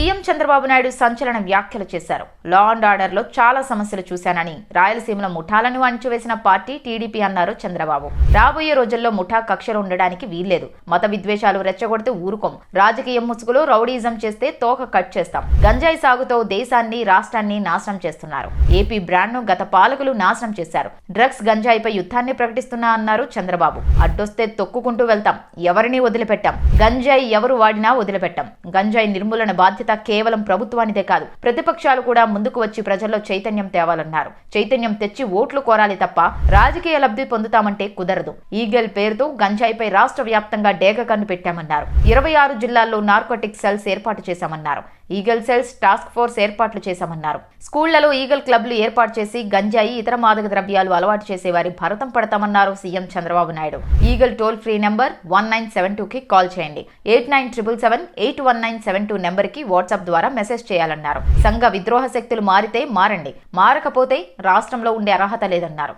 CM Chandrababu Naidu సంచలన వ్యాఖ్యలు చేశారు. లా అండ్ ఆర్డర్లో చాలా సమస్యలు చూశానని, రాయలసీమలో ముఠాలను అణిచివేసిన పార్టీ టీడీపీ అన్నారు చంద్రబాబు. రాబోయే రోజుల్లో ముఠా కక్షలు ఉండడానికి వీల్లేదు. మత విద్వేషాలు రెచ్చగొడితే ఊరుకోం. రాజకీయం ముసుగులో రౌడీజం చేస్తే తోక కట్ చేస్తాం. గంజాయి సాగుతో దేశాన్ని, రాష్ట్రాన్ని నాశనం చేస్తున్నారు. ఏపీ బ్రాండ్ను గత పాలకులు నాశనం చేశారు. డ్రగ్స్, గంజాయిపై యుద్ధాన్ని ప్రకటిస్తున్నా అన్నారు చంద్రబాబు. అడ్డొస్తే తొక్కుకుంటూ వెళ్తాం. ఎవరిని వదిలిపెట్టాం. గంజాయి ఎవరు వాడినా వదిలిపెట్టాం. గంజాయి నిర్మూలన బాధ్యత కేవలం ప్రభుత్వానిదే కాదు, ప్రతిపక్షాలు కూడా ముందుకు వచ్చి ప్రజల్లో చైతన్యం తేవాలన్నారు. చైతన్యం తెచ్చి ఓట్లు కోరాలి తప్ప రాజకీయ లబ్ధి పొందుతామంటే కుదరదు. ఈగల్ పేరుతో గంజాయిపై రాష్ట్ర వ్యాప్తంగా డేగ కన్ను పెట్టామన్నారు. 26 జిల్లాల్లో నార్కోటిక్ సెల్స్ ఏర్పాటు చేశామన్నారు. ఈగల్ సెల్స్ టాస్క్ ఫోర్స్ ఏర్పాట్లు చేశామన్నారు. స్కూళ్లలో ఈగల్ క్లబ్లు ఏర్పాటు చేసి గంజాయి, ఇతర మాదక ద్రవ్యాలు అలవాటు చేసే వారి భరతం పడతామన్నారు CM Chandrababu Naidu. Eagle toll free number 1972కి కాల్ చేయండి. 8977781972 నెంబర్కి వాట్సాప్ ద్వారా మెసేజ్ చేయాలన్నారు. సంఘ విద్రోహ శక్తులు మారితే మారండి, మారకపోతే రాష్ట్రంలో ఉండే అర్హత లేదన్నారు.